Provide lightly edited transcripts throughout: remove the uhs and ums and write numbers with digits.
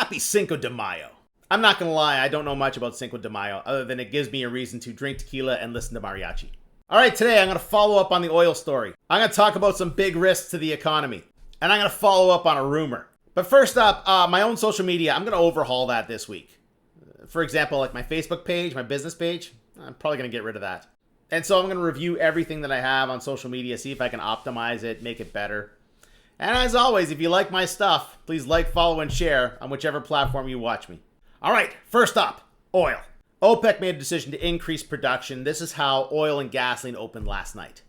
Happy Cinco de Mayo. I'm not gonna lie, I don't know much about Cinco de Mayo, other than it gives me a reason to drink tequila and listen to mariachi. Alright, today I'm gonna follow up on the oil story. I'm gonna talk about some big risks to the economy. And I'm gonna follow up on a rumor. But first up, my own social media, I'm gonna overhaul that this week. For example, like my Facebook page, my business page, I'm probably gonna get rid of that. And so I'm gonna review everything that I have on social media, see if I can optimize it, make it better. And as always, if you like my stuff, please like, follow, and share on whichever platform you watch me. All right, first up, oil. OPEC made a decision to increase production. This is how oil and gasoline opened last night.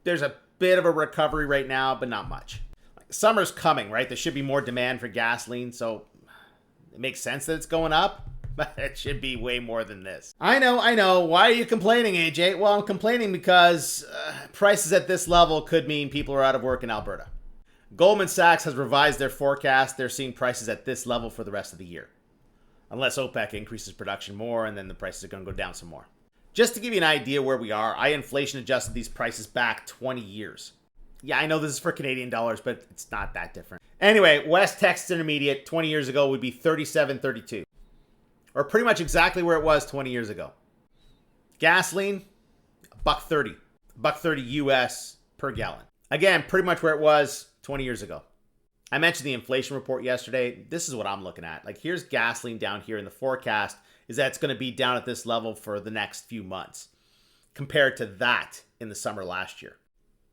There's a bit of a recovery right now, but not much. Summer's coming, right? There should be more demand for gasoline, so it makes sense that it's going up, but it should be way more than this. I know. Why are you complaining, AJ? Well, I'm complaining because prices at this level could mean people are out of work in Alberta. Goldman Sachs has revised their forecast. They're seeing prices at this level for the rest of the year. Unless OPEC increases production more, and then the prices are going to go down some more. Just to give you an idea where we are, I inflation adjusted these prices back 20 years. Yeah, I know this is for Canadian dollars, but it's not that different. Anyway, West Texas Intermediate 20 years ago would be $37.32. Or pretty much exactly where it was 20 years ago. Gasoline, $1.30. $1.30 US per gallon. Again, pretty much where it was 20 years ago. I mentioned the inflation report yesterday. This is what I'm looking at. Like, here's gasoline down here in the forecast is that it's going to be down at this level for the next few months compared to that in the summer last year.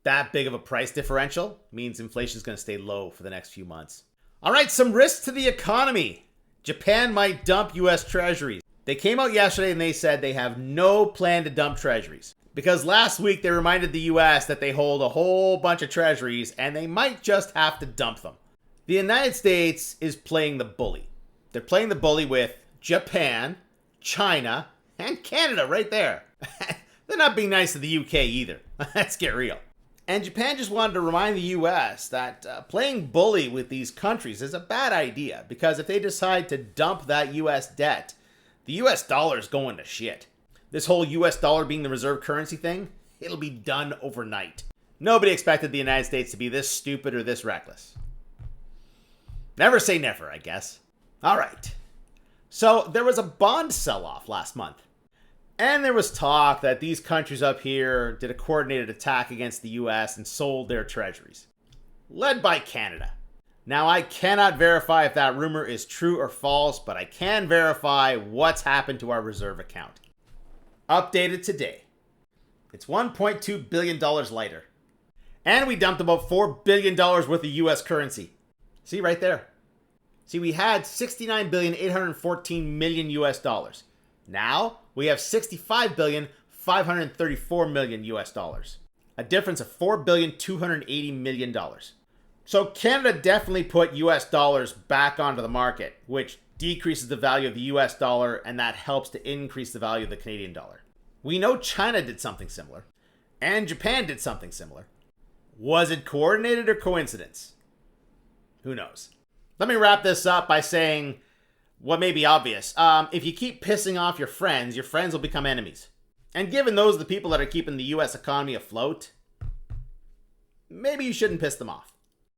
That big of a price differential means inflation is going to stay low for the next few months. All right, some risks to the economy. Japan might dump U.S. treasuries. They came out yesterday and they said they have no plan to dump treasuries. Because last week they reminded the U.S. that they hold a whole bunch of treasuries and they might just have to dump them. The United States is playing the bully. They're playing the bully with Japan, China, and Canada right there. They're not being nice to the UK either. Let's get real. And Japan just wanted to remind the U.S. that playing bully with these countries is a bad idea, because if they decide to dump that U.S. debt, the U.S. dollar is going to shit. This whole U.S. dollar being the reserve currency thing, it'll be done overnight. Nobody expected the United States to be this stupid or this reckless. Never say never, I guess. All right. So there was a bond sell-off last month. And there was talk that these countries up here did a coordinated attack against the U.S. and sold their treasuries. Led by Canada. Now, I cannot verify if that rumor is true or false, but I can verify what's happened to our reserve account. Updated today. It's $1.2 billion lighter. And we dumped about $4 billion worth of U.S. currency. See right there. See, we had $69.814 billion US dollars. Now we have $65.534 billion US dollars. A difference of $4.280 billion. So Canada definitely put US dollars back onto the market, which decreases the value of the US dollar, and that helps to increase the value of the Canadian dollar. We know China did something similar, and Japan did something similar. Was it coordinated or coincidence? Who knows? Let me wrap this up by saying what may be obvious. If you keep pissing off your friends will become enemies. And given those are the people that are keeping the U.S. economy afloat, maybe you shouldn't piss them off.